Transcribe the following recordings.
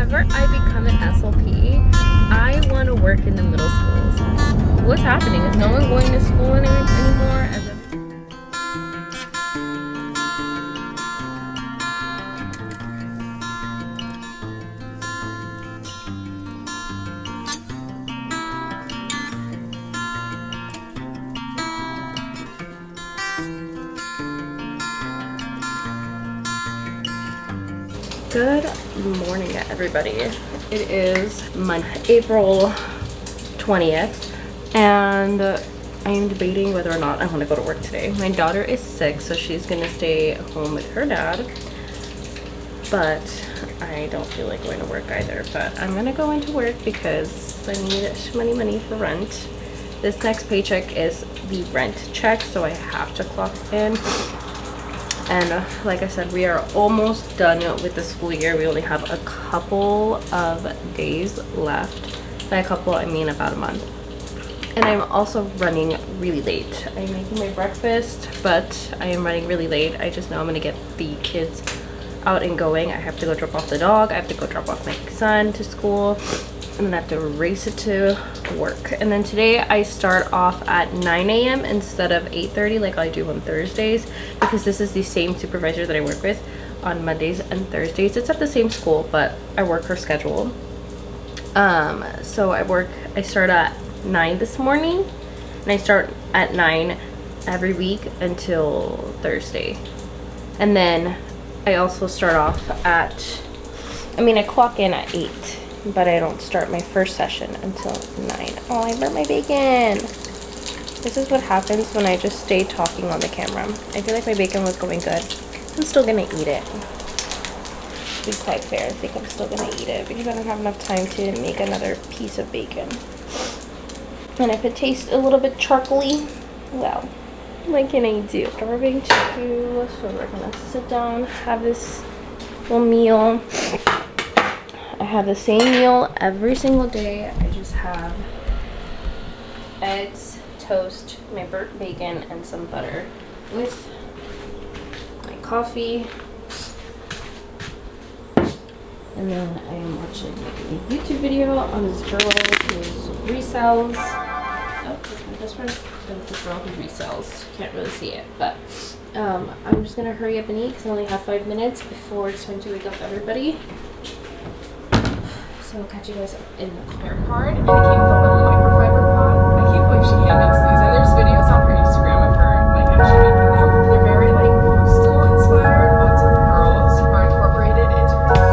whenever I become an SLP, I want to work in the middle schools. What's happening? Is no one going to school anymore? Good morning, everybody. It is Monday, April 20th, and I am debating whether or not I want to go to work today. My daughter is sick, so she's gonna stay home with her dad, but I don't feel like going to work either. But I'm gonna go into work because I need money for rent. This next paycheck is the rent check, so I have to clock in. And like I said, we are almost done with the school year. We only have a couple of days left. By a couple, I mean about a month. And I'm also running really late. I'm making my breakfast, but I am running really late. I just know I'm gonna get the kids out and going. I have to go drop off the dog. I have to go drop off my son to school. And then I have to race it to work. And then today I start off at 9 a.m. instead of 8:30 like I do on Thursdays, because this is the same supervisor that I work with on Mondays and Thursdays. It's at the same school, but I work her schedule. So I start at 9 this morning, and I start at 9 every week until Thursday. And then I also start off at, I clock in at 8. But I don't start my first session until 9. Oh, I burnt my bacon. This is what happens when I just stay talking on the camera. I feel like my bacon was going good. I'm still gonna eat it. To be quite fair, I think I'm still gonna eat it because I don't have enough time to make another piece of bacon. And if it tastes a little bit charcoaly, well, what can I do? We're going to do, so we're gonna sit down, have this little meal. I have the same meal every single day. I just have eggs, toast, my burnt bacon, and some butter with my coffee. And then I am watching a YouTube video on this girl who resells. Oh, my best friend. This girl who resells. Can't really see it, but I'm just gonna hurry up and eat because I only have 5 minutes before it's time to wake up everybody. So I'll catch you guys in the car part. And it came with a little microfiber pod. I can't believe she hand makes these. And there's videos on her Instagram of her like actually making them. They're very like coastal inspired. Lots of pearls are incorporated into her.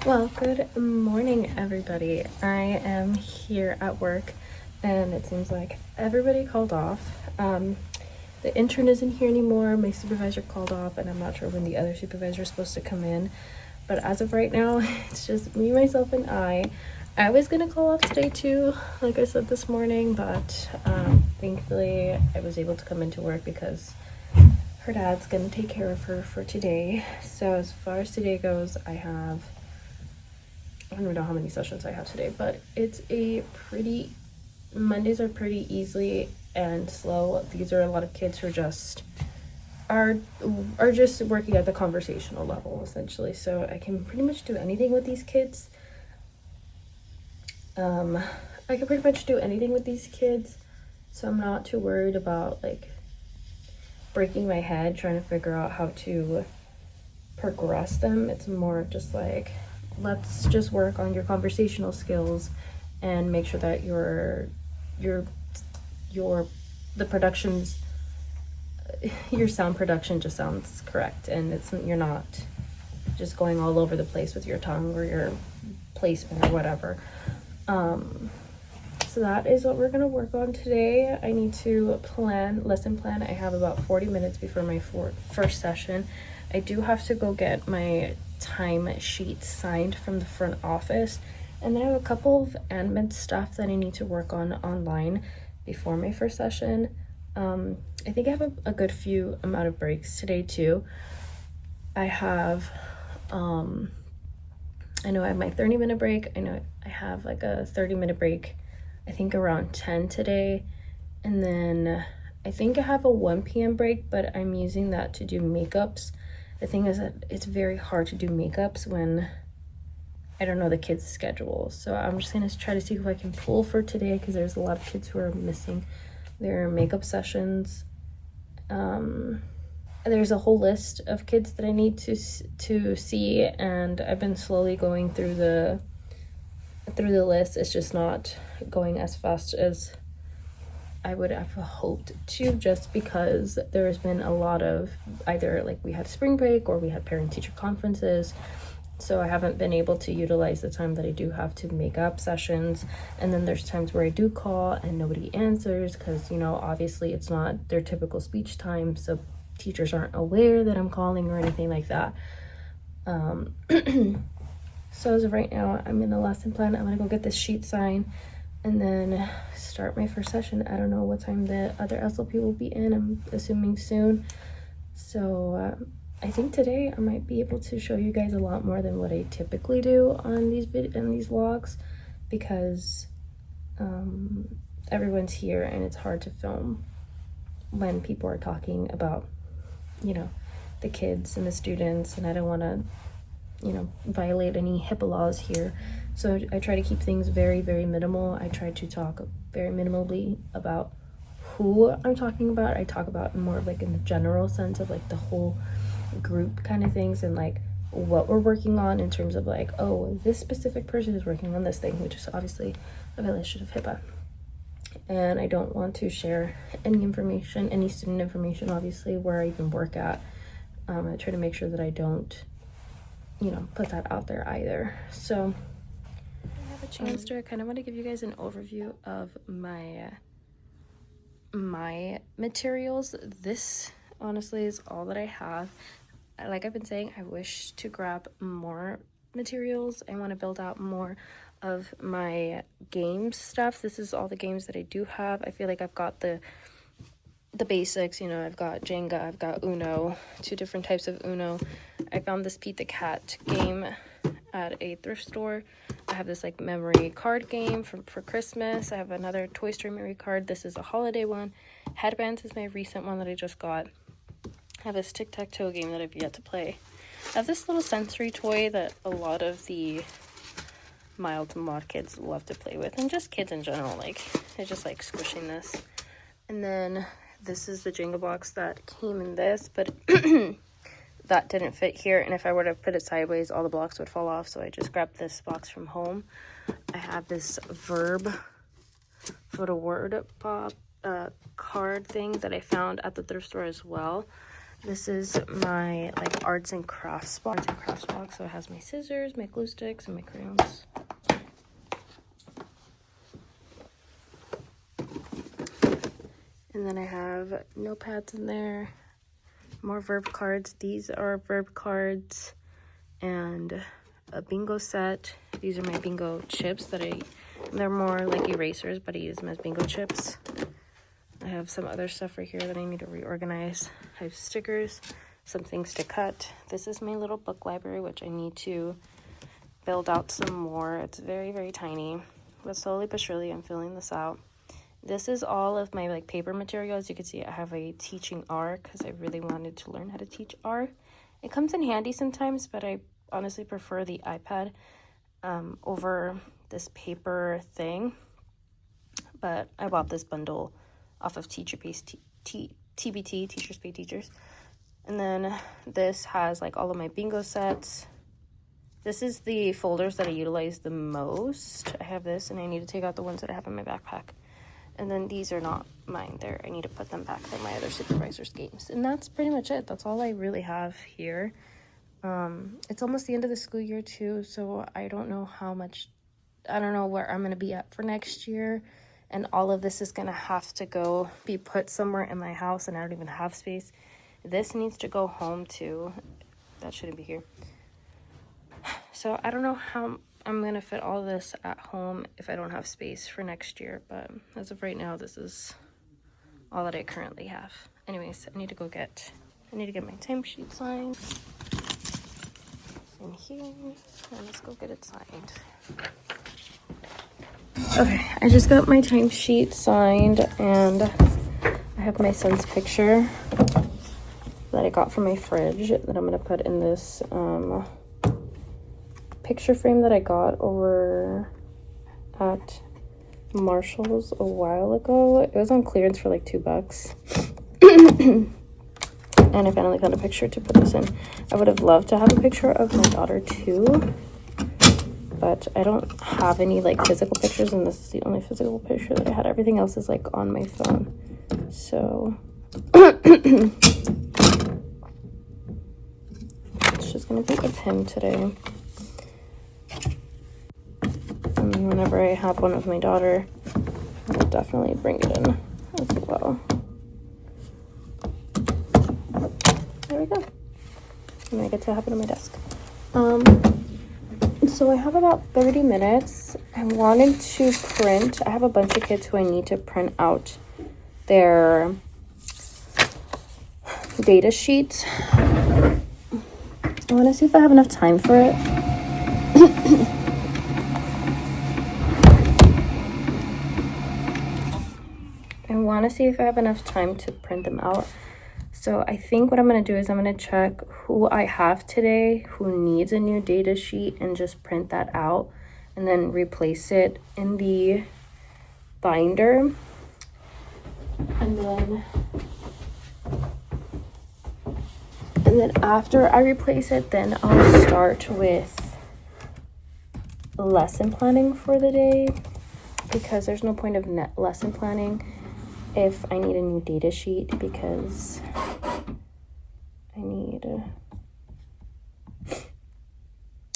Well, good morning, everybody. I am here at work, and it seems like everybody called off. The intern isn't here anymore. My supervisor called off, and I'm not sure when the other supervisor is supposed to come in. But as of right now, it's just me, myself, and I. I was gonna call off today too, like I said this morning, but thankfully I was able to come into work because her dad's gonna take care of her for today. So as far as today goes, I have I don't even know how many sessions I have today, but it's a pretty, Mondays are pretty easy and slow. These are a lot of kids who are just working at the conversational level, essentially. So I can pretty much do anything with these kids. I can pretty much do anything with these kids, so I'm not too worried about like breaking my head trying to figure out how to progress them. It's more just like, let's just work on your conversational skills and make sure that the productions, your sound production just sounds correct, and you're not just going all over the place with your tongue or your placement or whatever. So that is what we're gonna work on today. I need to lesson plan. I have about 40 minutes before my first session. I do have to go get my time sheet signed from the front office, and then I have a couple of admin stuff that I need to work on online before my first session. I think I have a good few amount of breaks today too. I have I know I have my 30-minute break. I know I have like a 30-minute break, I think around 10 today. And then I think I have a 1 p.m. break, but I'm using that to do makeups. The thing is that it's very hard to do makeups when I don't know the kids' schedule. So I'm just gonna try to see if I can pull for today, because there's a lot of kids who are missing their makeup sessions. There's a whole list of kids that I need to see, and I've been slowly going through the list. It's just not going as fast as I would have hoped to, just because there's been a lot of either like we had spring break or we had parent-teacher conferences, so I haven't been able to utilize the time that I do have to make up sessions. And then there's times where I do call and nobody answers because, you know, obviously it's not their typical speech time, so teachers aren't aware that I'm calling or anything like that. So as of right now, I'm in the lesson plan. I'm gonna go get this sheet signed and then start my first session. I don't know what time the other SLP will be in. I'm assuming soon. So I think today I might be able to show you guys a lot more than what I typically do on these vlogs, because everyone's here and it's hard to film when people are talking about, you know, the kids and the students, and I don't want to, you know, violate any HIPAA laws here. So I try to keep things very, very minimal. I try to talk very minimally about who I'm talking about. I talk about more of like in the general sense of like the whole group kind of things, and like what we're working on in terms of like, oh, this specific person is working on this thing, which is obviously a violation of HIPAA. And I don't want to share any information, any student information, obviously, where I even work at. I try to make sure that I don't, you know, put that out there either. So I have a chance to kind of want to give you guys an overview of my materials. This honestly is all that I have. Like I've been saying, I wish to grab more materials. I want to build out more of my games stuff. This is all the games that I do have. I feel like I've got the basics, you know. I've got Jenga, I've got Uno, 2 different types of Uno. I found this Pete the Cat game at a thrift store. I have this like memory card game for Christmas. I have another Toy Story memory card. This is a holiday one. Headbands is my recent one that I just got. I have this tic-tac-toe game that I've yet to play. I have this little sensory toy that a lot of the mild to mod kids love to play with, and just kids in general, like they just like squishing this. And then this is the Jenga box that came in this, but that didn't fit here, and if I were to put it sideways, all the blocks would fall off, so I just grabbed this box from home. I have this verb photo word pop card thing that I found at the thrift store as well. This is my like arts and crafts box, so it has my scissors, my glue sticks, and my crayons. And then I have notepads in there, more verb cards. These are verb cards, and a bingo set. These are my bingo chips they're more like erasers, but I use them as bingo chips. I have some other stuff right here that I need to reorganize. I have stickers, some things to cut. This is my little book library, which I need to build out some more. It's very, very tiny, but slowly but surely I'm filling this out. This is all of my like paper material. As you can see, I have a teaching R because I really wanted to learn how to teach R. It comes in handy sometimes, but I honestly prefer the iPad over this paper thing. But I bought this bundle off of TBT, Teachers Pay Teachers. And then this has like all of my bingo sets. This is the folders that I utilize the most. I have this, and I need to take out the ones that I have in my backpack. And then these are not mine. I need to put them back. They're my other supervisor's games. And that's pretty much it. That's all I really have here. It's almost the end of the school year too, so I don't know where I'm going to be at for next year. And all of this is going to have to be put somewhere in my house, and I don't even have space. This needs to go home too. That shouldn't be here. So I don't know how I'm going to fit all this at home if I don't have space for next year. But as of right now, this is all that I currently have. Anyways, I need to get my timesheet signed in here. And let's go get it signed. Okay, I just got my timesheet signed, and I have my son's picture that I got from my fridge that I'm going to put in this picture frame that I got over at Marshall's a while ago. It was on clearance for like $2. And I finally found a picture to put this in. I would have loved to have a picture of my daughter too, but I don't have any like physical pictures, and this is the only physical picture that I had. Everything else is like on my phone. So it's just gonna be with him today. And whenever I have one of my daughter, I'll definitely bring it in as well. There we go. And I get to have it on my desk. So I have about 30 minutes. I wanted to print. I have a bunch of kids who I need to print out their data sheets. I want to see if I have enough time for it. I want to see if I have enough time to print them out. So I think what I'm going to do is I'm going to check who I have today who needs a new data sheet and just print that out and then replace it in the binder. And then after I replace it, then I'll start with lesson planning for the day, because there's no point of lesson planning if I need a new data sheet, because I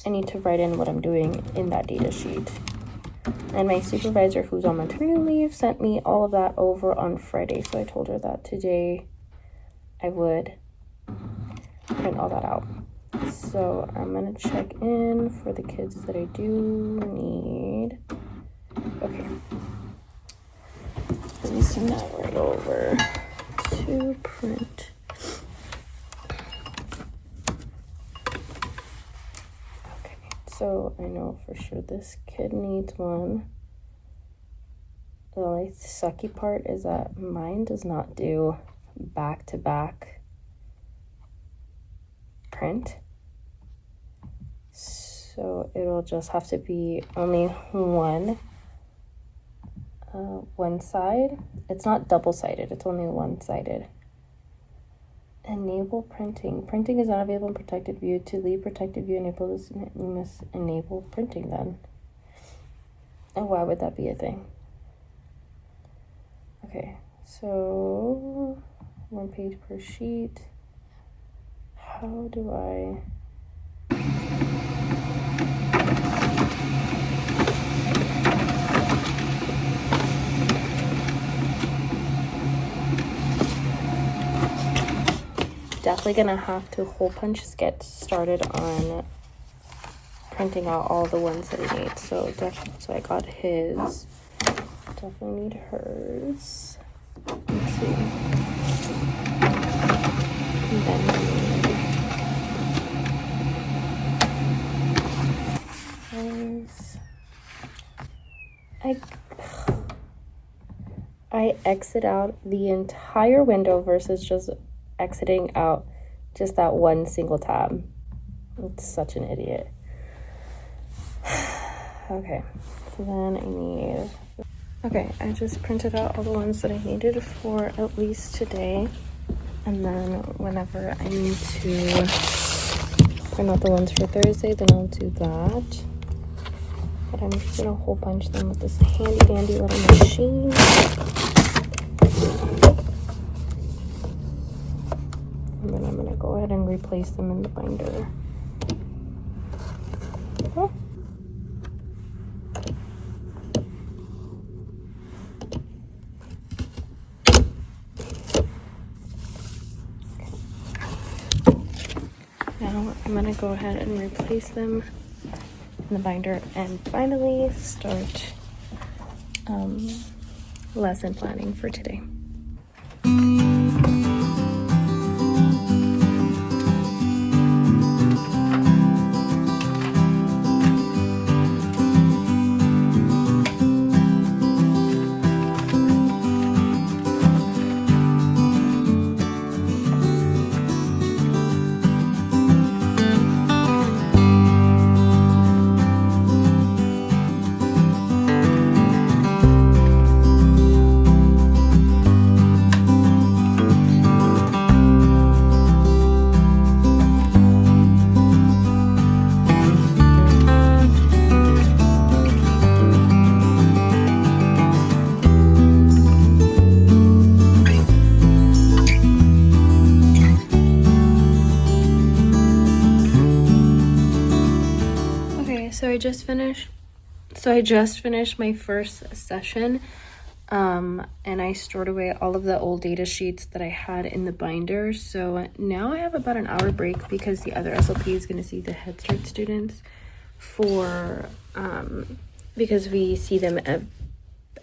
need to write in what I'm doing in that data sheet. And my supervisor, who's on maternity leave, sent me all of that over on Friday, so I told her that today I would print all that out. So I'm gonna check in for the kids that I do need. Okay. So now we're over to print. Okay, so I know for sure this kid needs one. The only sucky part is that mine does not do back-to-back print. So it'll just have to be only one side. It's not double-sided, it's only one-sided. Enable printing. Printing is not available in protected view. To leave protected view, enable this. You must enable printing then. And why would that be a thing? Okay, so 1 page per sheet. How do I... Definitely gonna have to hole punch to get started on printing out all the ones that I need. So I got his. Definitely need hers. Let's see. And then I exit out the entire window versus just exiting out just that one single tab. It's such an idiot. Okay, so then I need... Okay, I just printed out all the ones that I needed for at least today. And then whenever I need to print out the ones for Thursday, then I'll do that. But I'm just gonna hole punch them with this handy dandy little machine. And then I'm gonna go ahead and replace them in the binder. Oh. Now I'm gonna go ahead and replace them in the binder and finally start lesson planning for today. So I just finished my first session, and I stored away all of the old data sheets that I had in the binder. So now I have about an hour break because the other SLP is going to see the Head Start students for because we see them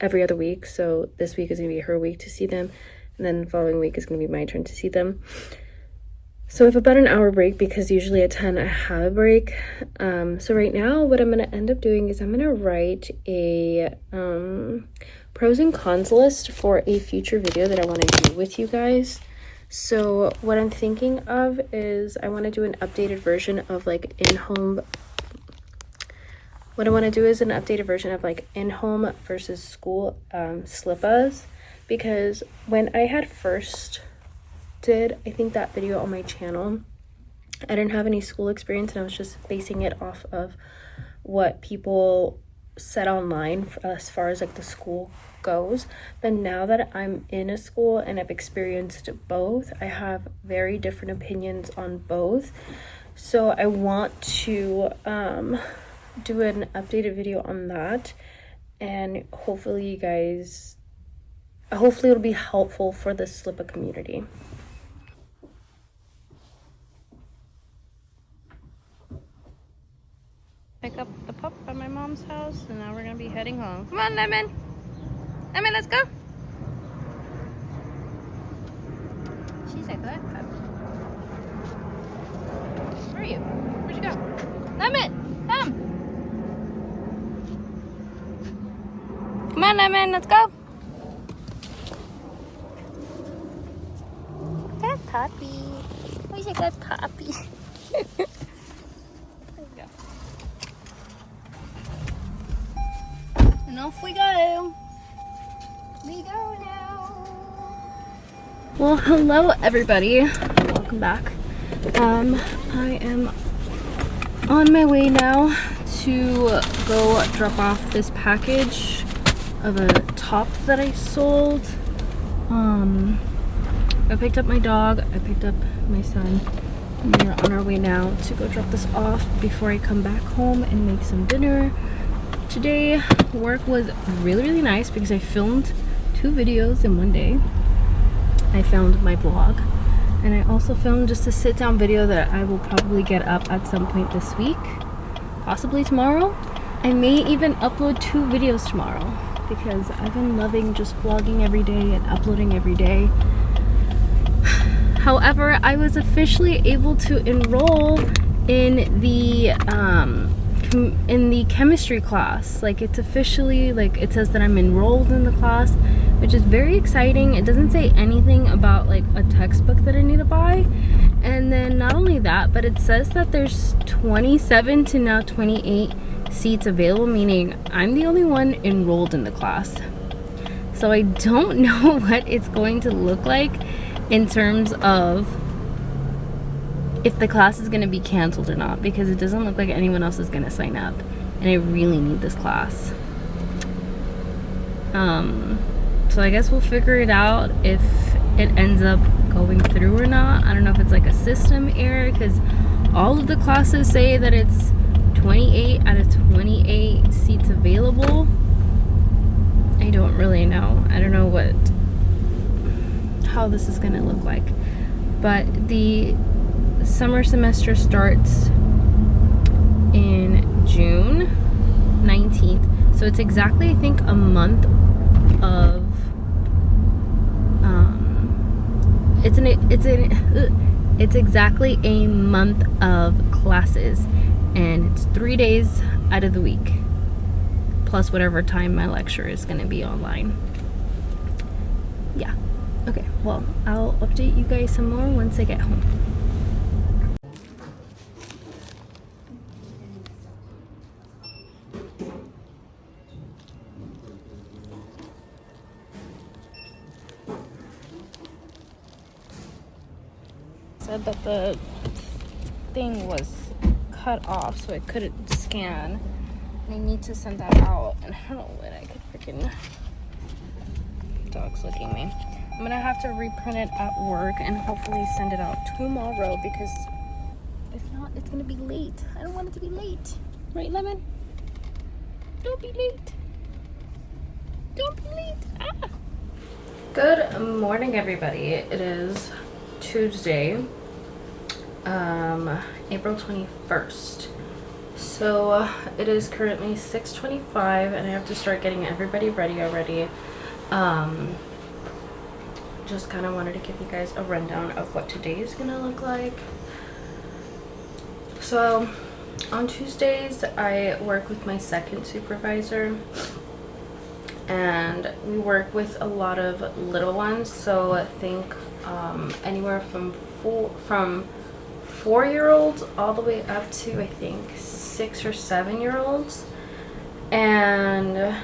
every other week. So this week is going to be her week to see them, and then the following week is going to be my turn to see them. So I have about an hour break because usually at 10 I have a break. So right now what I'm going to end up doing is I'm going to write a pros and cons list for a future video that I want to do with you guys. So what I'm thinking of is I want to do an updated version of like in-home. What I want to do is an updated version of like in-home versus school slippas, because when I had first did I think that video on my channel, I didn't have any school experience and I was just basing it off of what people said online as far as like the school goes. But now that I'm in a school and I've experienced both, I have very different opinions on both. So I want to do an updated video on that, and hopefully it'll be helpful for the slippa community. Pick up the pup at my mom's house, and now we're gonna be heading home. Come on, Lemon. Lemon, let's go. She's a good pup. Where are you? Where'd you go? Lemon, come. Come on, Lemon, let's go. Good puppy. Who's a good puppy? And off we go. We go now. Well, hello everybody. Welcome back. I am on my way now to go drop off this package of a top that I sold. I picked up my dog, I picked up my son, and we're on our way now to go drop this off before I come back home and make some dinner. Today work was really nice because I filmed 2 videos in one day. I filmed my vlog, and I also filmed just a sit down video that I will probably get up at some point this week, possibly tomorrow. I may even upload 2 videos tomorrow because I've been loving just vlogging every day and uploading every day. However, I was officially able to enroll in the in the chemistry class. Like, it's officially, like, it says that I'm enrolled in the class, which is very exciting. It doesn't say anything about like a textbook that I need to buy. And then not only that, but it says that there's 27 to now 28 seats available, meaning I'm the only one enrolled in the class. So I don't know what it's going to look like in terms of if the class is going to be canceled or not, because it doesn't look like anyone else is going to sign up, and I really need this class. So I guess we'll figure it out if it ends up going through or not. I don't know if it's like a system error, because all of the classes say that it's 28 out of 28 seats available. I don't really know. I don't know how this is gonna look like. But the summer semester starts in June 19th. So it's exactly, I think, a month of it's exactly a month of classes, and it's 3 days out of the week, plus whatever time my lecture is going to be online. Yeah. Okay, well, I'll update you guys some more once I get home. Said that the thing was cut off, so I couldn't scan. And I need to send that out, and I don't know when I could freaking. Dog's looking at me. I'm gonna have to reprint it at work and hopefully send it out tomorrow, because if not, it's gonna be late. I don't want it to be late, right, Lemon? Don't be late. Don't be late. Ah. Good morning, everybody. It is Tuesday, April 21st. So it is currently 6:25, and I have to start getting everybody ready already. Just kind of wanted to give you guys a rundown of what today is gonna look like. So on Tuesdays, I work with my second supervisor, and we work with a lot of little ones. So I think anywhere from 4-year-olds all the way up to, I think, 6 or 7-year-olds. And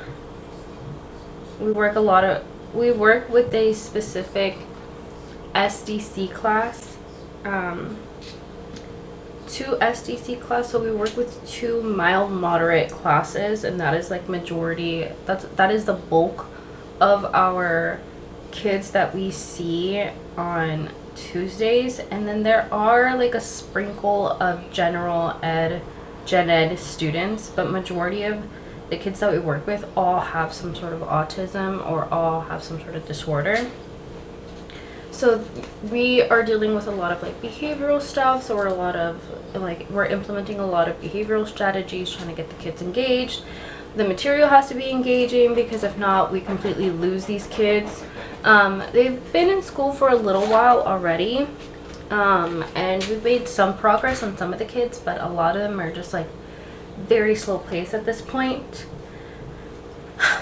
we work with a specific SDC class, 2 SDC class. So we work with 2 mild moderate classes, and that is like majority, that is the bulk of our kids that we see on Tuesdays. And then there are like a sprinkle of gen ed students, but majority of the kids that we work with all have some sort of autism or all have some sort of disorder. So we are dealing with a lot of like behavioral stuff. So we're implementing a lot of behavioral strategies, trying to get the kids engaged. The material has to be engaging, because if not, we completely lose these kids. They've been in school for a little while already, and we've made some progress on some of the kids, but a lot of them are just like very slow pace at this point.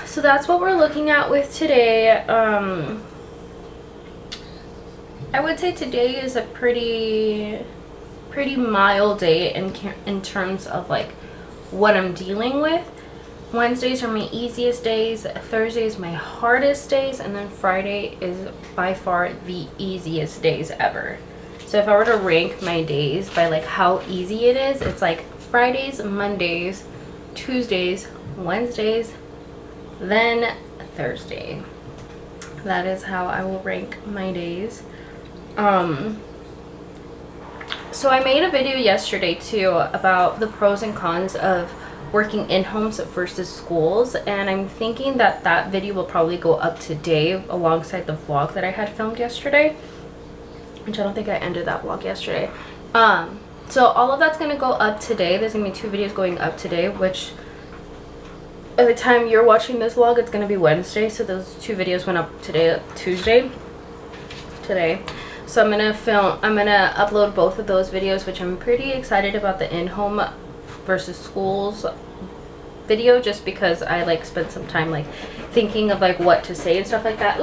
So that's what we're looking at with today. I would say today is a pretty mild day in terms of like what I'm dealing with. Wednesdays are my easiest days, Thursday is my hardest days, and then Friday is by far the easiest days ever. So if I were to rank my days by like how easy it is, it's like Fridays, Mondays, Tuesdays, Wednesdays, then Thursday. That is how I will rank my days. So I made a video yesterday too about the pros and cons of working in homes versus schools, and I'm thinking that that video will probably go up today alongside the vlog that I had filmed yesterday, which I don't think I ended that vlog yesterday. So all of that's gonna go up today. There's gonna be 2 videos going up today, which by the time you're watching this vlog, it's gonna be Wednesday. So those 2 videos went up today, Tuesday, today. So I'm gonna upload both of those videos, which I'm pretty excited about the in-home versus schools video, just because I like spent some time like thinking of like what to say and stuff like that.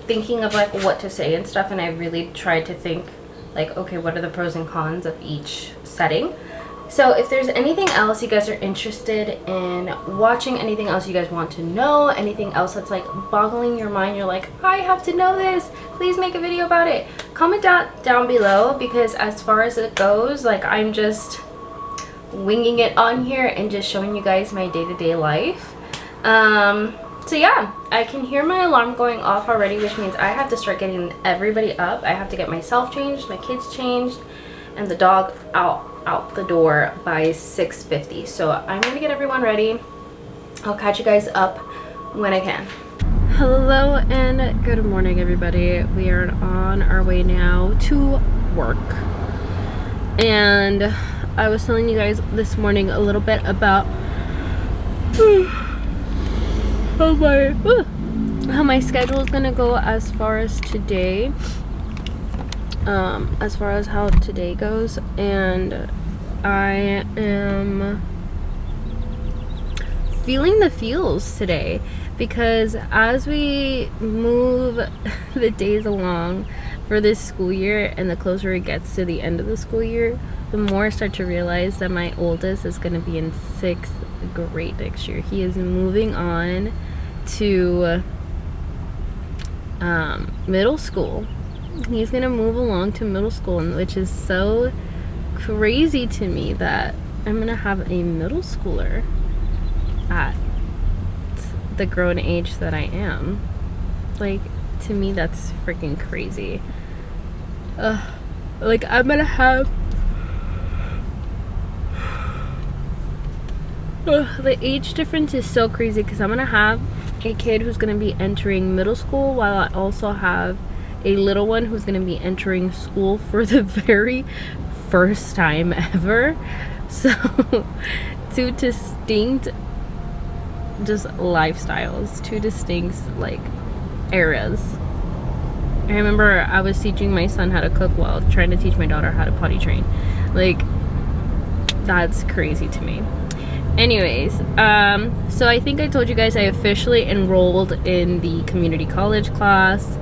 Thinking of like what to say and stuff, and I really tried to think like, okay, what are the pros and cons of each setting. So if there's anything else you guys are interested in watching, anything else you guys want to know, anything else that's like boggling your mind, you're like, I have to know this, please make a video about it, comment down below, because as far as it goes, like I'm just winging it on here and just showing you guys my day-to-day life. So yeah, I can hear my alarm going off already, which means I have to start getting everybody up. I have to get myself changed, my kids changed, and the dog out the door by 6:50. So I'm gonna get everyone ready. I'll catch you guys up when I can. Hello and good morning, everybody. We are on our way now to work, and I was telling you guys this morning a little bit about how my schedule is gonna go as far as today, as far as how today goes, and I am feeling the feels today, because as we move the days along for this school year and the closer it gets to the end of the school year, the more I start to realize that my oldest is going to be in 6th grade next year. He is moving on to middle school. He's going to move along to middle school, which is so crazy to me that I'm going to have a middle schooler at the grown age that I am. Like, to me, that's freaking crazy. Like, I'm going to have the age difference is so crazy, because I'm gonna have a kid who's gonna be entering middle school, while I also have a little one who's gonna be entering school for the very first time ever. So two distinct just lifestyles, two distinct like eras. I remember I was teaching my son how to cook while trying to teach my daughter how to potty train. Like, that's crazy to me. Anyways, so I think I told you guys I officially enrolled in the community college class.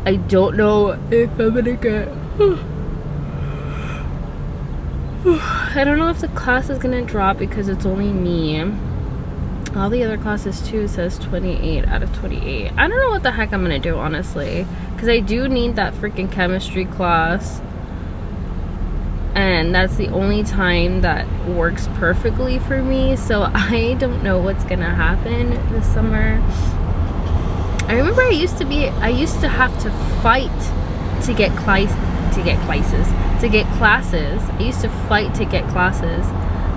I don't know if I'm gonna get I don't know if the class is gonna drop, because it's only me. All the other classes too says 28 out of 28. I don't know what the heck I'm gonna do, honestly, because I do need that freaking chemistry class, and that's the only time that works perfectly for me. So I don't know what's gonna happen this summer. I remember I used to have to fight to get classes. I used to fight to get classes,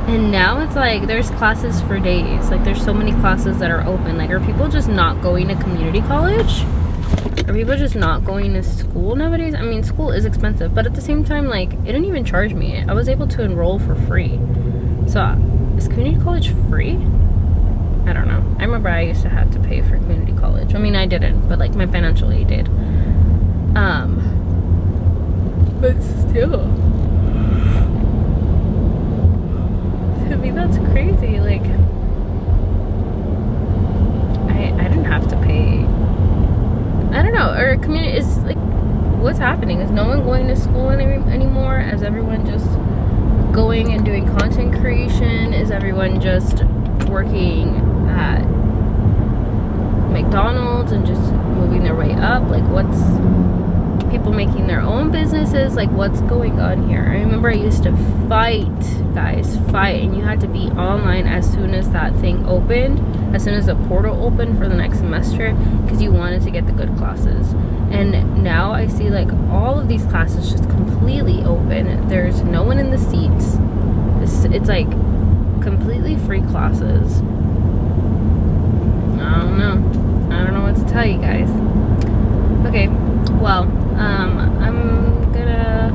and now it's like there's classes for days. Like, there's so many classes that are open. Like, are people just not going to community college? Are people just not going to school nowadays? I mean, school is expensive, but at the same time, like, it didn't even charge me. I was able to enroll for free. So, is community college free? I don't know. I remember I used to have to pay for community college. I mean, I didn't, but like my financial aid did. But still, to me that's crazy. Like, I didn't have to pay. I don't know. Or community is like, what's happening? Is no one going to school anymore? Is everyone just going and doing content creation? Is everyone just working at McDonald's and just moving their way up? Like, what's people making their own businesses? Like, what's going on here? I remember I used to fight, guys, and you had to be online as soon as that thing opened, as soon as the portal opened for the next semester, because you wanted to get the good classes. And now I see like all of these classes just completely open. There's no one in the seats. It's like completely free classes. I don't know what to tell you guys. Okay, well, I'm gonna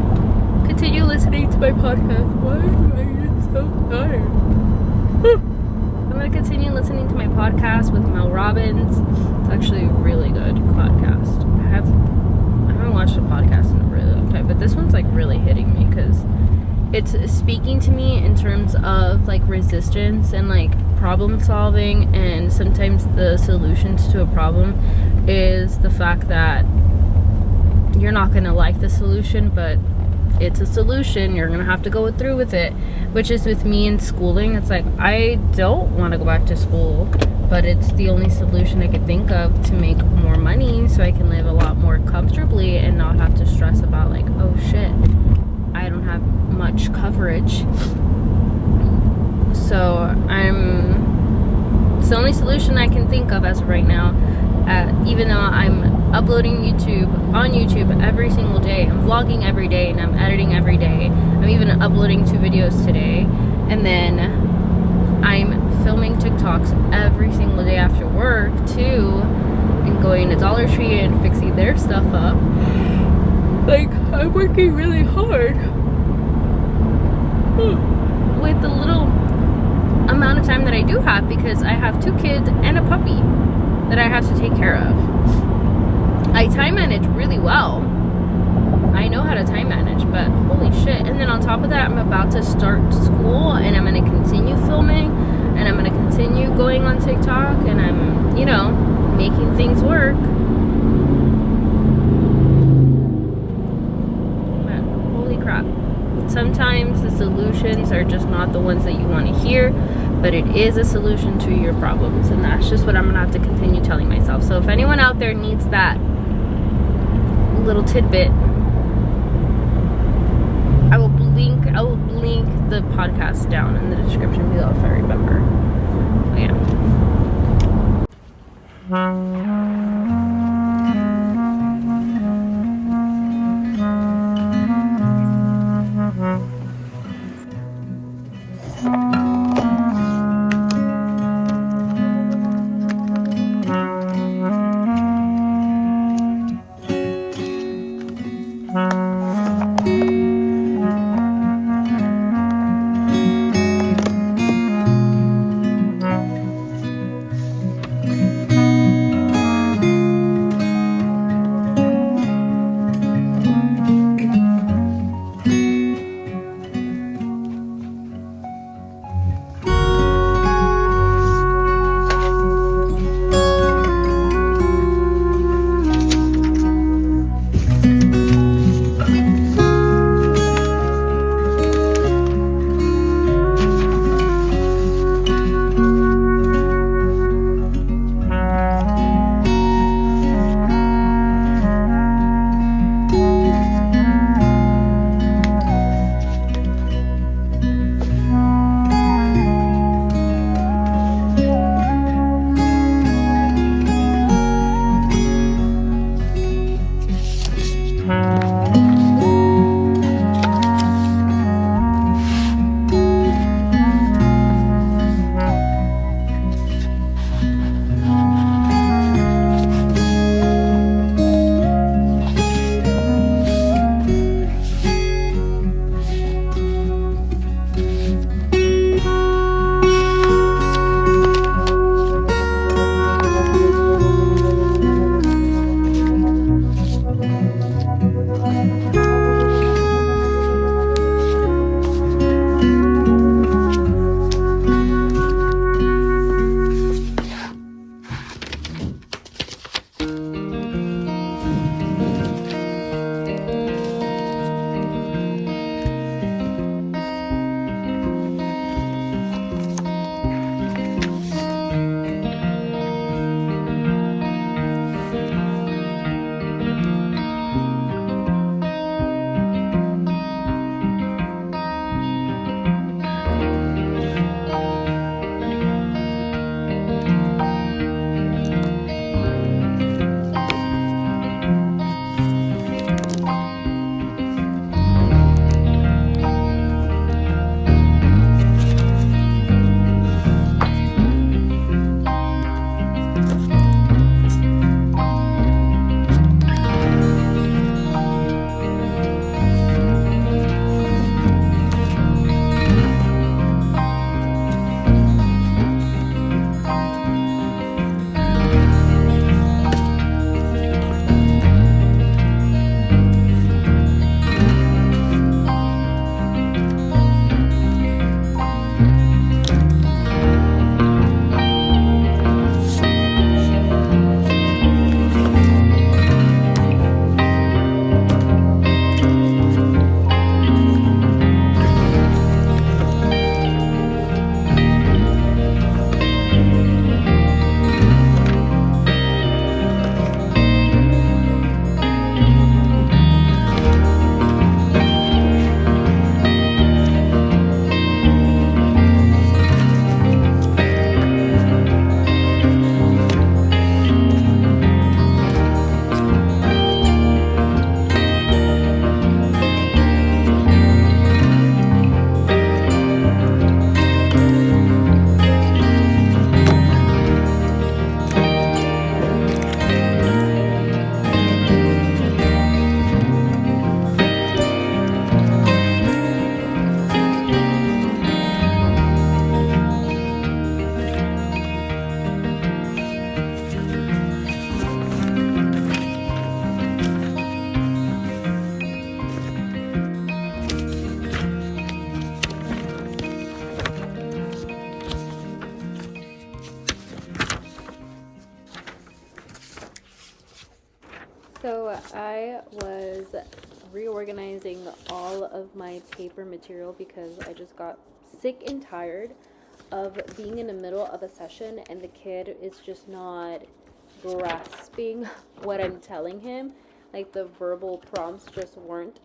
continue listening to my podcast. Why am I just so tired? I'm gonna continue listening to my podcast with Mel Robbins. It's actually a really good podcast. I haven't watched a podcast in a really long time, but this one's like really hitting me because it's speaking to me in terms of like resistance and like problem solving, and sometimes the solutions to a problem is the fact that you're not going to like the solution, but it's a solution. You're going to have to go through with it, which is with me in schooling. It's like, I don't want to go back to school, but it's the only solution I could think of to make more money so I can live a lot more comfortably and not have to stress about like, oh shit, I don't have much coverage. So it's the only solution I can think of as of right now. Even though I'm uploading on YouTube every single day, I'm vlogging every day, and I'm editing every day. I'm even uploading 2 videos today, and then I'm filming TikToks every single day after work too, and going to Dollar Tree and fixing their stuff up. Like, I'm working really hard with the little amount of time that I do have, because I have 2 kids and a puppy that I have to take care of. I time manage really well. I know how to time manage, but holy shit. And then on top of that, I'm about to start school, and I'm going to continue filming, and I'm going to continue going on TikTok, and I'm, you know, making things work. But holy crap. Sometimes the solutions are just not the ones that you want to hear, but it is a solution to your problems, and that's just what I'm gonna have to continue telling myself. So if anyone out there needs that little tidbit, I will link the podcast down in the description below if I remember. But yeah. reorganizing all of my paper material because I just got sick and tired of being in the middle of a session and the kid is just not grasping what I'm telling him. Like the verbal prompts just weren't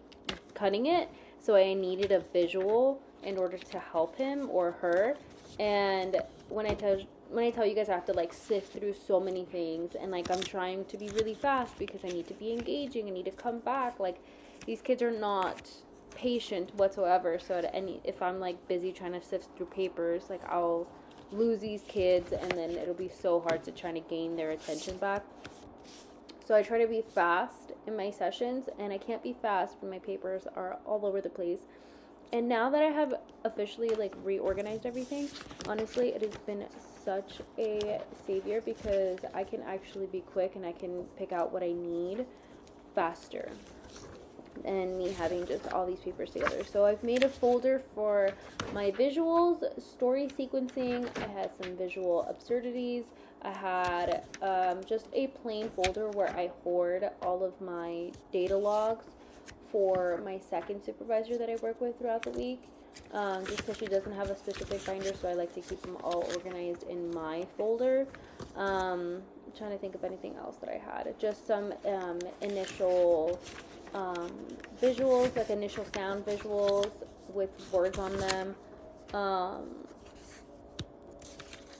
cutting it. So I needed a visual in order to help him or her. And when I tell you guys I have to like sift through so many things and like I'm trying to be really fast because I need to be engaging, I need to come back, like these kids are not patient whatsoever. So if I'm like busy trying to sift through papers, like I'll lose these kids and then it'll be so hard to try to gain their attention back. So I try to be fast in my sessions, and I can't be fast when my papers are all over the place. And now that I have officially like reorganized everything, honestly, it has been such a savior because I can actually be quick and I can pick out what I need faster than me having just all these papers together. So I've made a folder for my visuals, story sequencing. I had some visual absurdities. I had just a plain folder where I hoard all of my data logs for my second supervisor that I work with throughout the week. Just because she doesn't have a specific binder, so I like to keep them all organized in my folder. I'm trying to think of anything else that I had. Just some initial visuals, like initial sound visuals with words on them.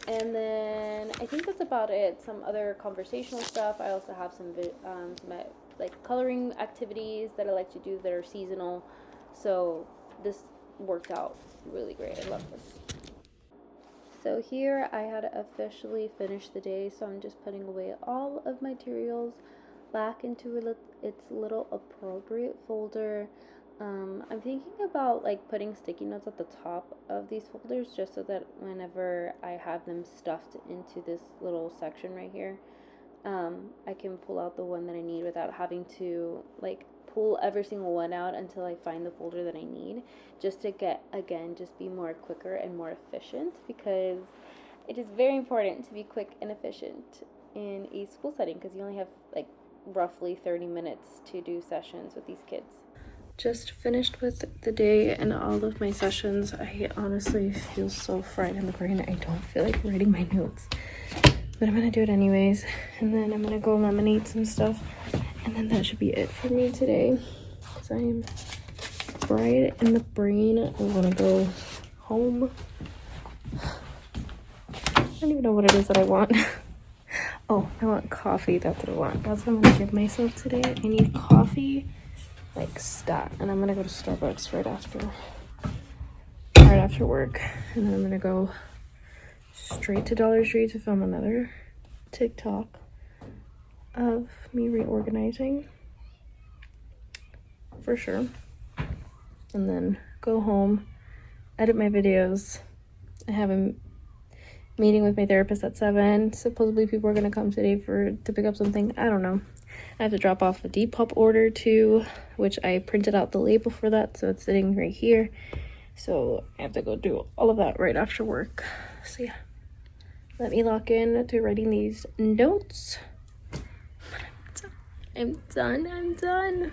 And then I think that's about it. Some other conversational stuff. I also have some like coloring activities that I like to do that are seasonal. So this worked out really great. I love this. So here I had officially finished the day, so I'm just putting away all of my materials back into its little appropriate folder. I'm thinking about like putting sticky notes at the top of these folders just so that whenever I have them stuffed into this little section right here, I can pull out the one that I need without having to like pull every single one out until I find the folder that I need, just to be more quicker and more efficient, because it is very important to be quick and efficient in a school setting because you only have like roughly 30 minutes to do sessions with these kids. Just finished with the day and all of my sessions. I honestly feel so fried in the brain. I don't feel like writing my notes, but I'm gonna do it anyways. And then I'm gonna go laminate some stuff, and then that should be it for me today. Because I am fried in the brain. I wanna go home. I don't even know what it is that I want. Oh, I want coffee. That's what I want. That's what I'm gonna give myself today. I need coffee. Like stat, and I'm gonna go to Starbucks right after work, and then I'm gonna go straight to Dollar Tree to film another TikTok of me reorganizing for sure, and then go home, edit my videos. I have a meeting with my therapist at 7. Supposedly people are gonna come today to pick up something. I don't know. I have to drop off a Depop order too, which I printed out the label for that, so it's sitting right here. So I have to go do all of that right after work. So yeah, let me lock in to writing these notes. I'm done.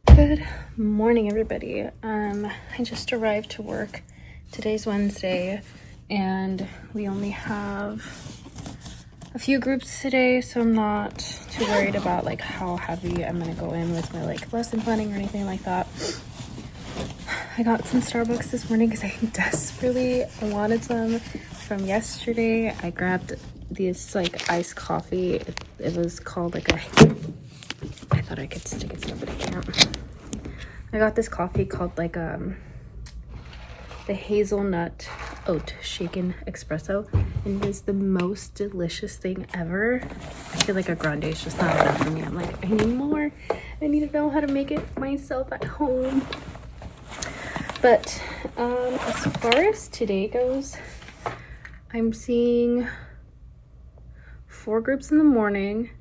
Good morning, everybody. I just arrived to work. Today's Wednesday, and we only have a few groups today, so I'm not too worried about like how heavy I'm gonna go in with my like lesson planning or anything like that. I got some Starbucks this morning because I desperately wanted some from yesterday. I grabbed this like iced coffee. It was called like a, I thought I could stick it to it, but I can't. I got this coffee called like the hazelnut oat shaken espresso, and it is the most delicious thing ever. I feel like a grande is just not enough for me. I'm like, I need more. I need to know how to make it myself at home. But as far as today goes, I'm seeing 4 groups in the morning,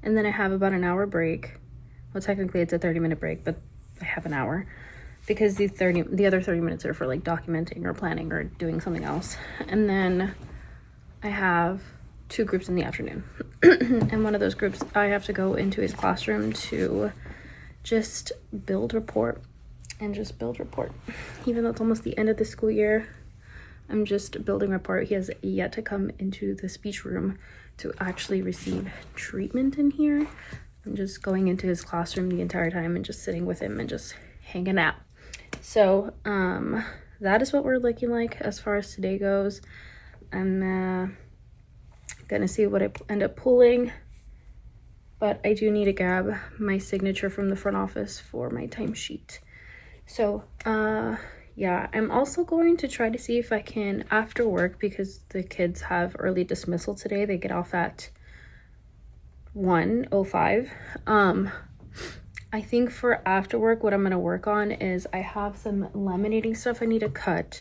and then I have about an hour break. Well, technically it's a 30-minute break, but I have an hour because the other 30 minutes are for like documenting or planning or doing something else. And then I have 2 groups in the afternoon. And one of those groups, I have to go into his classroom to just build report. Even though it's almost the end of the school year, I'm just building report. He has yet to come into the speech room to actually receive treatment in here. I'm just going into his classroom the entire time and just sitting with him and just hanging out. So that is what we're looking like as far as today goes. I'm gonna see what I end up pulling, but I do need to grab my signature from the front office for my timesheet. So yeah, I'm also going to try to see if I can, after work, because the kids have early dismissal today, they get off at 1:05. I think for after work, what I'm going to work on is I have some laminating stuff I need to cut.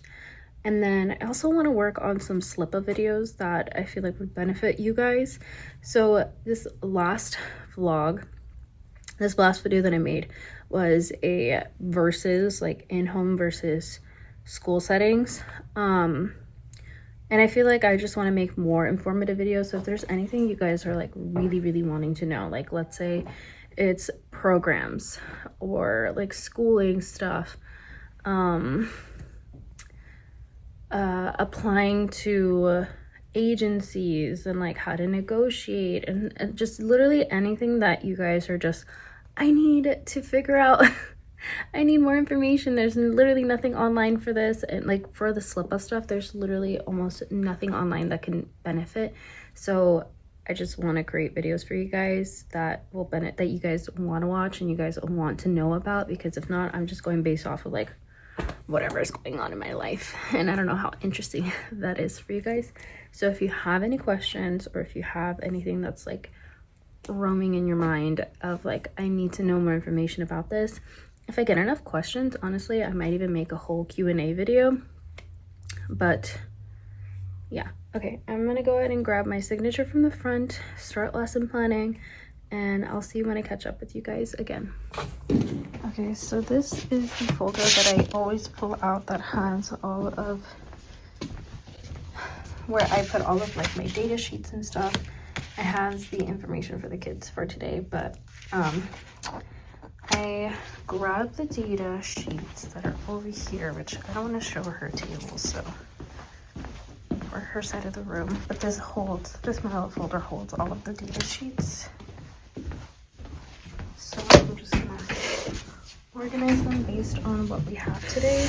And then I also want to work on some slip-up videos that I feel like would benefit you guys. So this last video that I made was a versus like in-home versus school settings. And I feel like I just want to make more informative videos. So if there's anything you guys are like really wanting to know, like let's say it's programs or like schooling stuff, applying to agencies and like how to negotiate and just literally anything that you guys are just, I need to figure out. I need more information. There's literally nothing online for this, and like for the slip-up stuff, there's literally almost nothing online that can benefit. So I just want to create videos for you guys that will benefit, that you guys want to watch and you guys want to know about, because if not, I'm just going based off of like whatever is going on in my life, and I don't know how interesting that is for you guys. So if you have any questions, or if you have anything that's like roaming in your mind of like, I need to know more information about this, if I get enough questions, honestly, I might even make a whole Q&A video. But yeah, okay, I'm gonna go ahead and grab my signature from the front, start lesson planning, and I'll see you when I catch up with you guys again. Okay, so this is the folder that I always pull out that has all of, where I put all of like my data sheets and stuff. It has the information for the kids for today, but I grabbed the data sheets that are over here, which I don't want to show her tables, so, or her side of the room, but this my little folder holds all of the data sheets. So I'm just gonna organize them based on what we have today.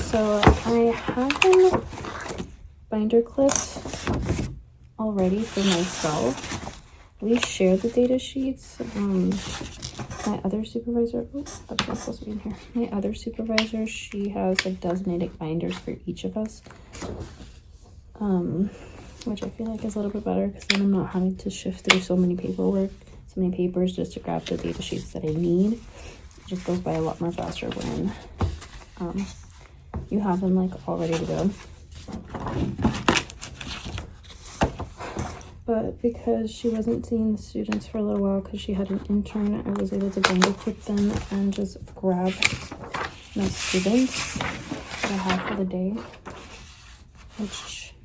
So I have them binder clipped already for myself. We share the data sheets. My other supervisor, oops, that's not supposed to be in here. My other supervisor, she has like designated binders for each of us, which I feel like is a little bit better because then I'm not having to shift through so many papers just to grab the data sheets that I need. It just goes by a lot more faster when you have them like all ready to go. But because she wasn't seeing the students for a little while because she had an intern, I was able to binder clip them and just grab my students that I have for the day, which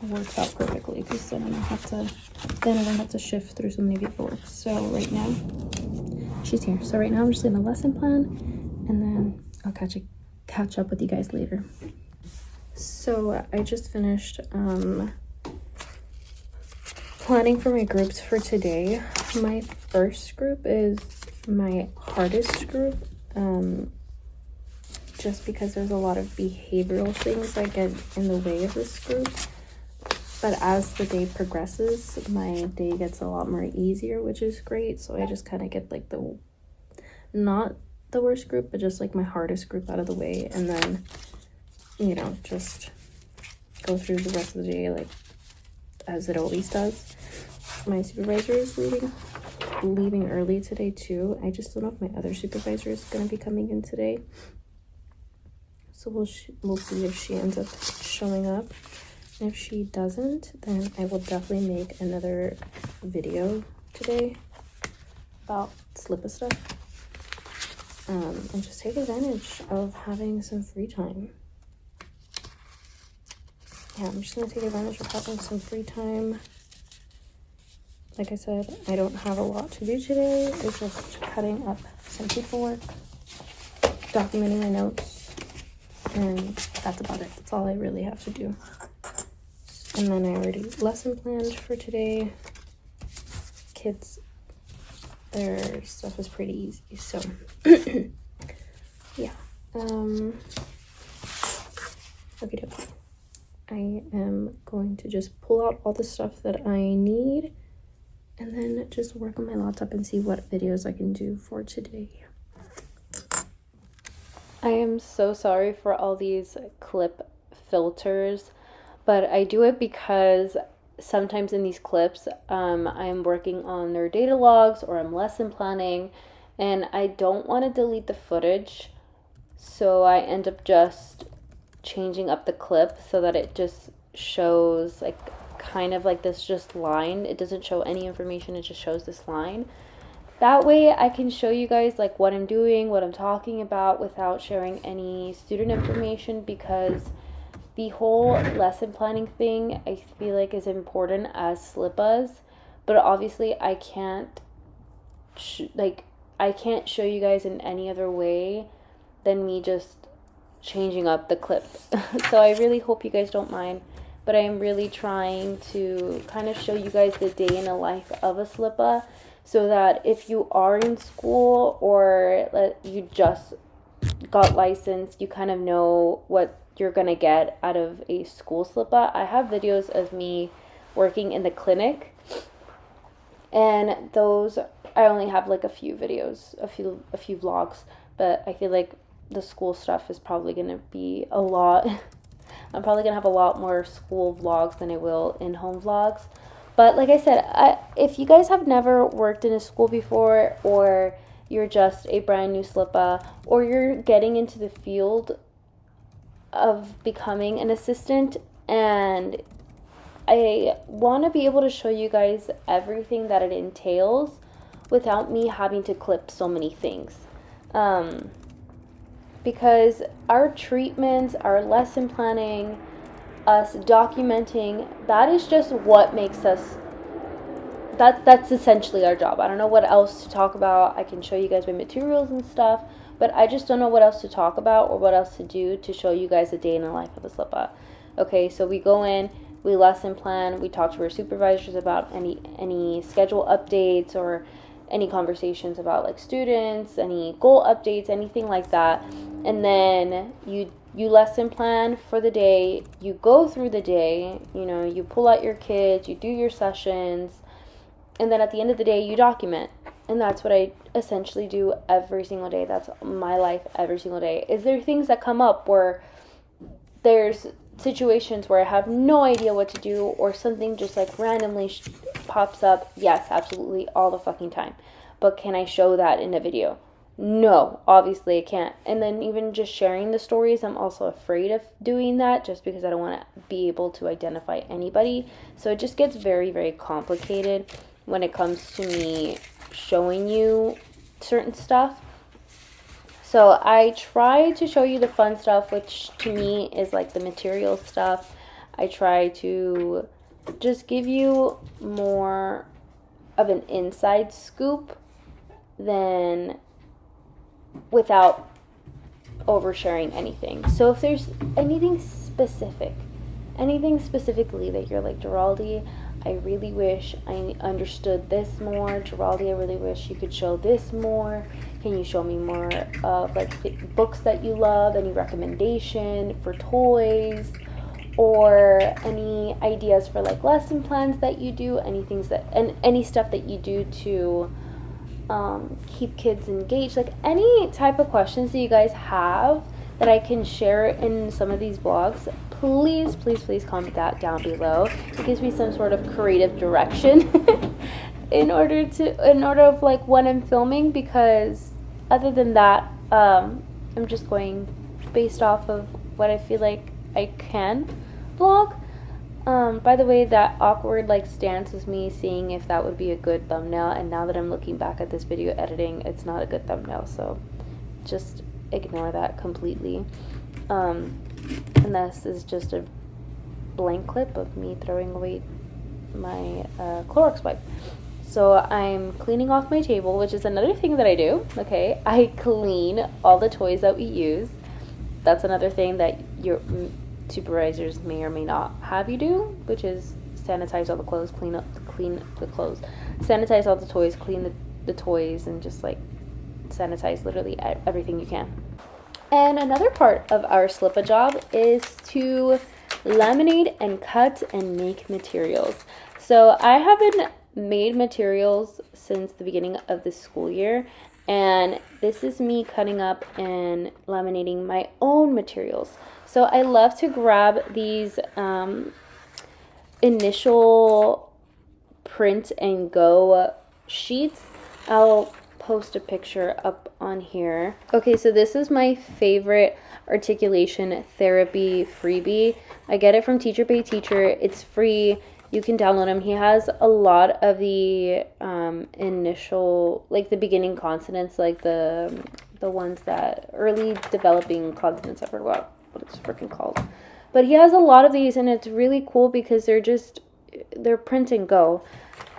works out perfectly, because then I don't have to shift through so many paperwork. So right now, she's here. So right now I'm just doing the lesson plan, and then I'll catch up with you guys later. So I just finished planning for my groups for today. My first group is my hardest group, just because there's a lot of behavioral things that get in the way of this group. But as the day progresses, my day gets a lot more easier, which is great. So I just kind of get like not the worst group, but just like my hardest group out of the way, and then, you know, just go through the rest of the day like as it always does. My supervisor is leaving early today too. I just don't know if my other supervisor is going to be coming in today. So we'll see if she ends up showing up. And if she doesn't, then I will definitely make another video today about SLPA stuff. And just take advantage of having some free time. Yeah, I'm just going to take advantage of having some free time. Like I said, I don't have a lot to do today. It's just cutting up some paperwork, documenting my notes, and that's about it. That's all I really have to do. And then I already lesson planned for today. Kids, their stuff is pretty easy, so yeah. Okay, I am going to just pull out all the stuff that I need, and then just work on my laptop and see what videos I can do for today. I am so sorry for all these clip filters, but I do it because sometimes in these clips, I'm working on their data logs or I'm lesson planning, and I don't want to delete the footage, so I end up just changing up the clip so that it just shows like kind of like this just line. It doesn't show any information, it just shows this line. That way I can show you guys like what I'm doing, what I'm talking about, without sharing any student information, because the whole lesson planning thing I feel like is important as SLPAs, but obviously I can't show you guys in any other way than me just changing up the clip. So I really hope you guys don't mind, but I am really trying to kind of show you guys the day in the life of a SLPA, so that if you are in school or you just got licensed, you kind of know what you're gonna get out of a school SLPA. I have videos of me working in the clinic, and those I only have like a few videos, a few vlogs, but I feel like the school stuff is probably gonna be a lot. I'm probably gonna have a lot more school vlogs than I will in-home vlogs. But like I said, if you guys have never worked in a school before, or you're just a brand new SLPA, or you're getting into the field of becoming an assistant, and I want to be able to show you guys everything that it entails without me having to clip so many things. Because our treatments, our lesson planning, us documenting, that is just what makes us, that's essentially our job. I don't know what else to talk about. I can show you guys my materials and stuff, but I just don't know what else to talk about or what else to do to show you guys a day in the life of a SLPA. Okay, so we go in, we lesson plan, we talk to our supervisors about any schedule updates or any conversations about like students, any goal updates, anything like that. And then you lesson plan for the day, you go through the day, you pull out your kids, you do your sessions, and then at the end of the day you document. And that's what I essentially do every single day. That's my life every single day. Is there things that come up where there's situations where I have no idea what to do, or something just like randomly pops up? Yes, absolutely, all the fucking time. But can I show that in a video? No, obviously I can't. And then even just sharing the stories, I'm also afraid of doing that, just because I don't want to be able to identify anybody. So it just gets very, very complicated when it comes to me showing you certain stuff. So I try to show you the fun stuff, which to me is like the material stuff. I try to just give you more of an inside scoop than without oversharing anything. So if there's anything specifically that you're like, Geraldi, I really wish I understood this more. Geraldi, I really wish you could show this more. Can you show me more of like books that you love? Any recommendation for toys? Or any ideas for like lesson plans that you do? Any stuff that you do to keep kids engaged, like any type of questions that you guys have that I can share in some of these vlogs, please comment that down below. It gives me some sort of creative direction in order of like when I'm filming, because other than that, I'm just going based off of what I feel like I can vlog. By the way, that awkward like stance was me seeing if that would be a good thumbnail, and now that I'm looking back at this video editing, it's not a good thumbnail, so just ignore that completely. And this is just a blank clip of me throwing away my Clorox wipe. So I'm cleaning off my table, which is another thing that I do. Okay, I clean all the toys that we use. That's another thing that your supervisors may or may not have you do, which is sanitize all the clothes, clean the clothes, sanitize all the toys, clean the toys, and just like sanitize literally everything you can. And another part of our slip-a job is to laminate and cut and make materials. So I haven't made materials since the beginning of the school year, and this is me cutting up and laminating my own materials. So I love to grab these initial print and go sheets. I'll post a picture up on here. Okay, so this is my favorite articulation therapy freebie. I get it from Teacher Pay Teacher. It's free. You can download him. He has a lot of the initial, like the beginning consonants, like the ones that early developing consonants. I forgot what it's freaking called. But he has a lot of these, and it's really cool because they're print and go.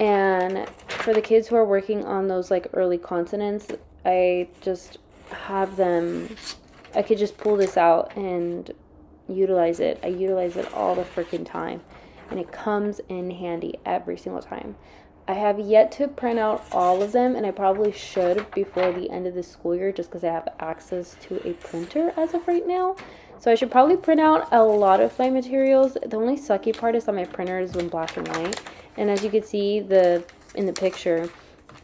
And for the kids who are working on those like early consonants, I just have them, I could just pull this out and utilize it. I utilize it all the freaking time, and it comes in handy every single time. I have yet to print out all of them, and I probably should before the end of the school year, just because I have access to a printer as of right now. So I should probably print out a lot of my materials. The only sucky part is that my printer is in black and white, and as you can see in the picture,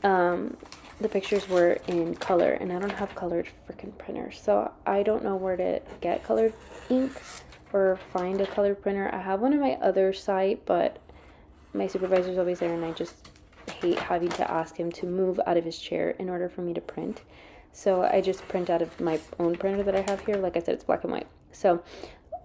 the pictures were in color, and I don't have colored freaking printers, so I don't know where to get colored ink or find a colored printer. I have one on my other site, but my supervisor's always there, and I just hate having to ask him to move out of his chair in order for me to print. So I just print out of my own printer that I have here. Like I said, it's black and white. So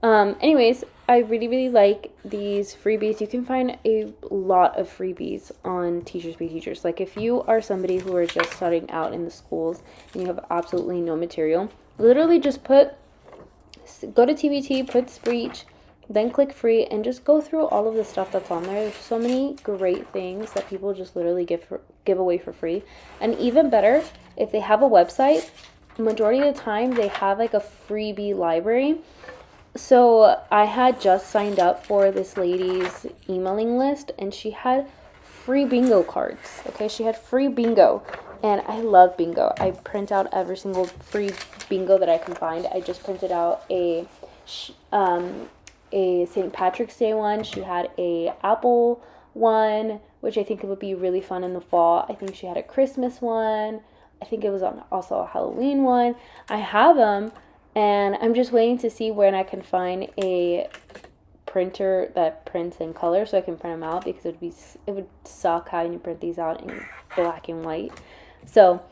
anyways, I really like these freebies. You can find a lot of freebies on Teachers Pay Teachers. Like if you are somebody who are just starting out in the schools and you have absolutely no material, literally just go to TBT, put Spreach, then click free, and just go through all of the stuff that's on there. There's so many great things that people just literally give away for free. And even better, if they have a website, majority of the time they have like a freebie library. So I had just signed up for this lady's emailing list, and she had free bingo cards. Okay, she had free bingo, and I love bingo. I print out every single free bingo that I can find. I just printed out a St. Patrick's Day one. She had a apple one, which I think it would be really fun in the fall. I think she had a Christmas one. I think it was also a Halloween one. I have them, and I'm just waiting to see when I can find a printer that prints in color so I can print them out, because it would suck having to print these out in black and white. So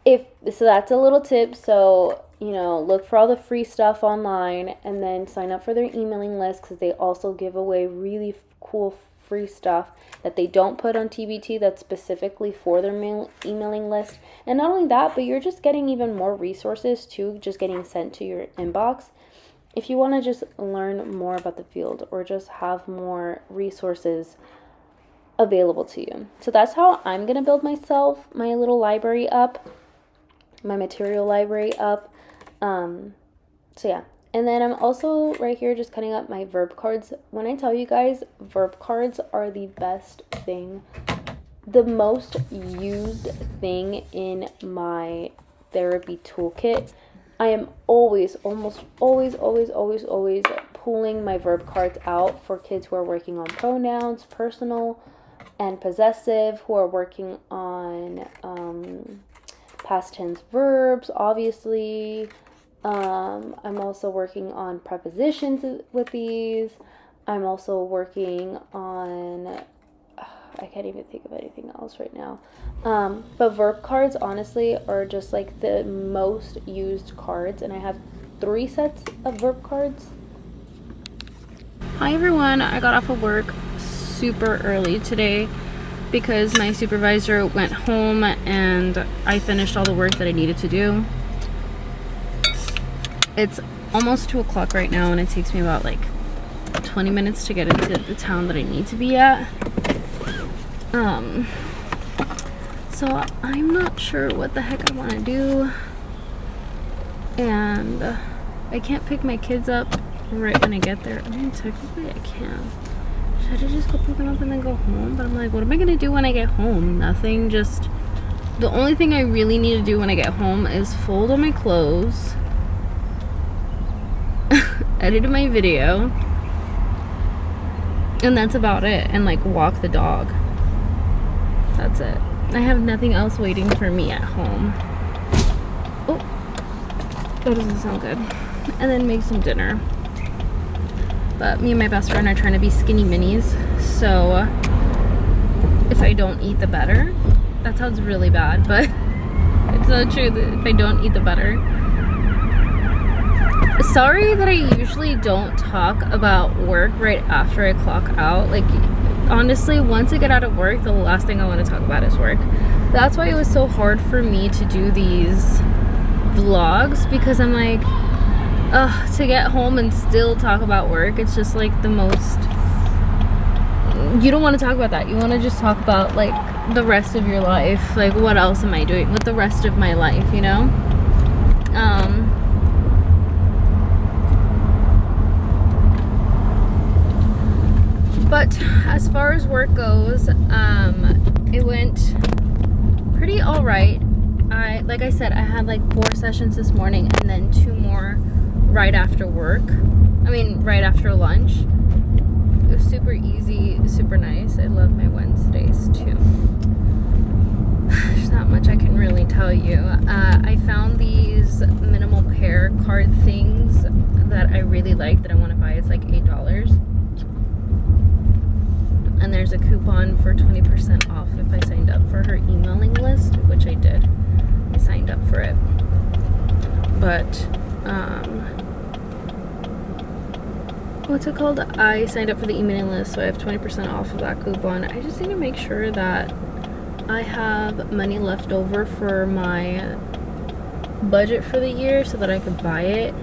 that's a little tip. So look for all the free stuff online, and then sign up for their emailing list, because they also give away really cool free stuff that they don't put on TBT that's specifically for their emailing list. And not only that, but you're just getting even more resources too, just getting sent to your inbox. if you want to just learn more about the field or just have more resources available to you. So that's how I'm going to build my little library up, my material library up. So yeah. And then I'm also right here just cutting up my verb cards. When I tell you guys, verb cards are the best thing, the most used thing in my therapy toolkit. I am always pulling my verb cards out for kids who are working on pronouns, personal and possessive, who are working on past tense verbs, obviously. I'm also working on prepositions with these. I'm also working on, I can't even think of anything else right now. But verb cards, honestly, are just like the most used cards. And I have 3 sets of verb cards. Hi everyone, I got off of work super early today because my supervisor went home and I finished all the work that I needed to do. It's almost 2 o'clock right now and it takes me about like 20 minutes to get into the town that I need to be at. So I'm not sure what the heck I want to do, and I can't pick my kids up right when I get there. I mean, technically I can. Should I just go pick them up and then go home? But I'm like, what am I gonna do when I get home? Nothing. Just the only thing I really need to do when I get home is fold all my clothes, edit my video, and that's about it. And like walk the dog. That's it. I have nothing else waiting for me at home. Oh, that doesn't sound good. And then make some dinner. But me and my best friend are trying to be skinny minis, so if I don't eat the better, that sounds really bad, but it's so true that if I don't eat the better. Sorry that I usually don't talk about work right after I clock out. Like, honestly, once I get out of work, the last thing I want to talk about is work. That's why it was so hard for me to do these vlogs, because I'm like, to get home and still talk about work, it's just like the most, you don't want to talk about that. You want to just talk about like the rest of your life, like what else am I doing with the rest of my life, you know? But as far as work goes, it went pretty all right. Like I said, I had like 4 sessions this morning and then 2 more right after work. Right after lunch. It was super easy, super nice. I love my Wednesdays too. There's not much I can really tell you. I found these minimal pair card things that I really like that I want to buy. It's like $8. And there's a coupon for 20% off if I signed up for her emailing list, which I did. I signed up for it. But, what's it called? I signed up for the emailing list, so I have 20% off of that coupon. I just need to make sure that I have money left over for my budget for the year so that I could buy it,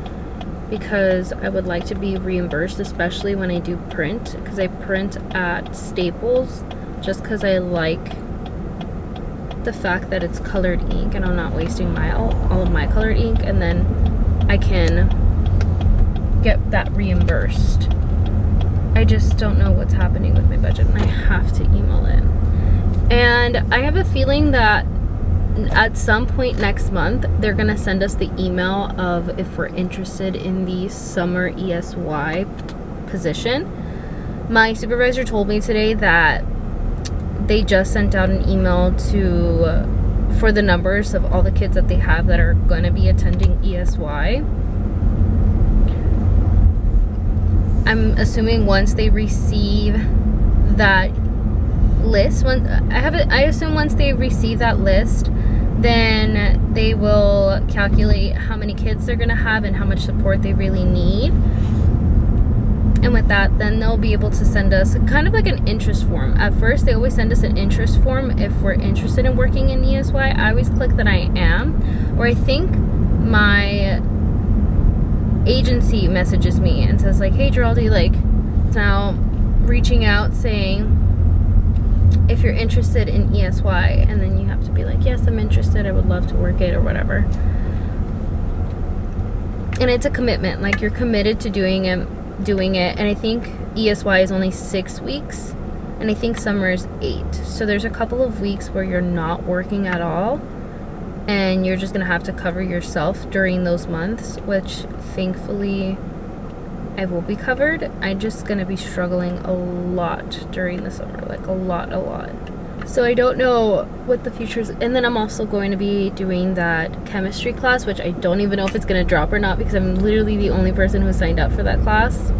because I would like to be reimbursed, especially when I do print, because I print at Staples just because I like the fact that it's colored ink and I'm not wasting all of my colored ink, and then I can get that reimbursed. I just don't know what's happening with my budget and I have to email it. And I have a feeling that at some point next month they're gonna send us the email of if we're interested in the summer ESY position. My supervisor told me today that they just sent out an email for the numbers of all the kids that they have that are gonna be attending ESY. I'm assuming once they receive that list, I assume once they receive that list, then they will calculate how many kids they're gonna have and how much support they really need. And with that, then they'll be able to send us kind of like an interest form. At first, they always send us an interest form if we're interested in working in ESY. I always click that I am, or I think my agency messages me and says like, hey Geraldine, like, now reaching out saying if you're interested in ESY, and then you have to be like, yes, I'm interested, I would love to work it or whatever. And it's a commitment, like you're committed to doing it. And I think ESY is only 6 weeks, and I think summer is 8. So there's a couple of weeks where you're not working at all, and you're just gonna have to cover yourself during those months, which thankfully I will be covered. I'm just gonna be struggling a lot during the summer, like a lot. So I don't know what the future's, and then I'm also going to be doing that chemistry class, which I don't even know if it's gonna drop or not, because I'm literally the only person who signed up for that class.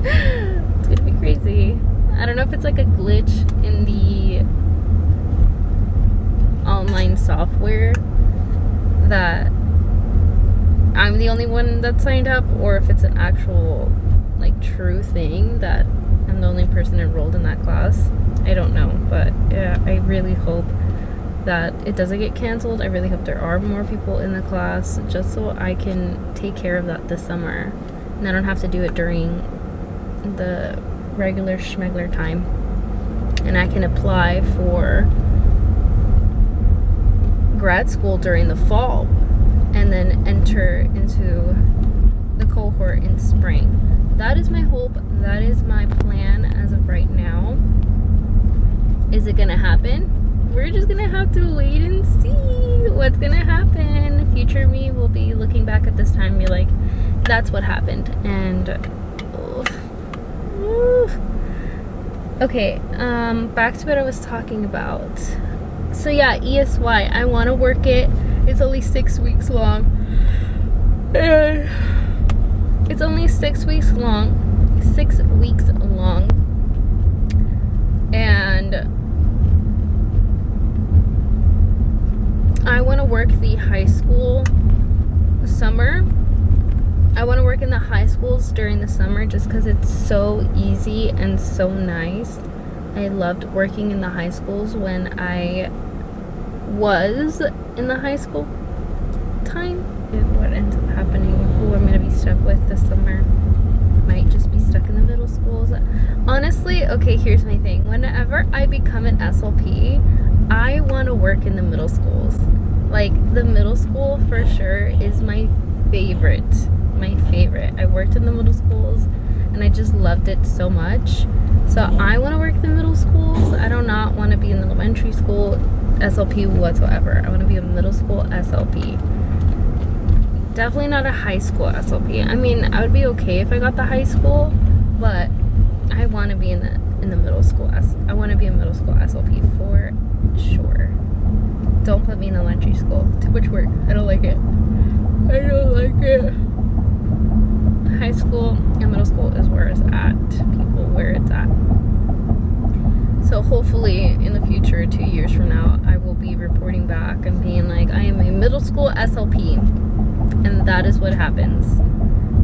It's gonna be crazy. I don't know if it's like a glitch in the online software that I'm the only one that signed up, or if it's an actual like true thing that I'm the only person enrolled in that class. I don't know, but yeah, I really hope that it doesn't get canceled. I really hope there are more people in the class, just so I can take care of that this summer and I don't have to do it during the regular schmegler time, and I can apply for grad school during the fall and then enter into the cohort in spring. That is my hope. That is my plan as of right now. Is it gonna happen? We're just gonna have to wait and see what's gonna happen. Future me will be looking back at this time and be like, that's what happened. And okay, back to what I was talking about. So yeah, ESY, I want to work it. It's only 6 weeks long. And it's only 6 weeks long. 6 weeks long. And I want to work the high school summer. I want to work in the high schools during the summer just because it's so easy and so nice. I loved working in the high schools when I was in the high school time. And what ends up happening, who I'm going to be stuck with this summer, might just be stuck in the middle schools. Honestly, okay, here's my thing. Whenever I become an SLP, I want to work in the middle schools. Like, the middle school for sure is my favorite. I worked in the middle schools and I just loved it so much. So I want to work in the middle schools. I do not want to be in the elementary school SLP whatsoever. I want to be a middle school SLP. Definitely not a high school SLP. I mean, I would be okay if I got the high school, but I want to be in the middle school. I want to be a middle school SLP for sure. Don't put me in elementary school. Too much work. I don't like it. I don't like it. High school and middle school is where it's at. People, where it's at. So hopefully in the future, 2 years from now, I will be reporting back and being like, I am a middle school SLP. And that is what happens.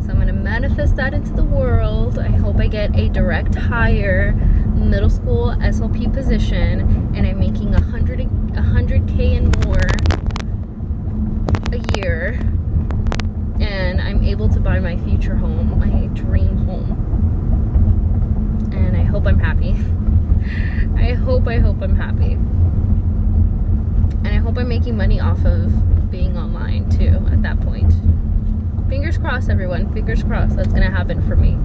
So I'm going to manifest that into the world. I hope I get a direct hire middle school SLP position and I'm making $100K and more a year. And I'm able to buy my future home, my dream home. And I hope I'm happy. I hope I'm happy. And I hope I'm making money off of being online too at that point. Fingers crossed, everyone. Fingers crossed that's gonna happen for me.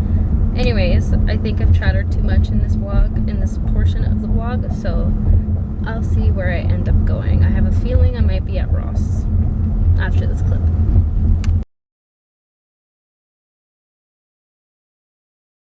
Anyways, I think I've chattered too much in this vlog, in this portion of the vlog, so I'll see where I end up going. I have a feeling I might be at Ross after this clip.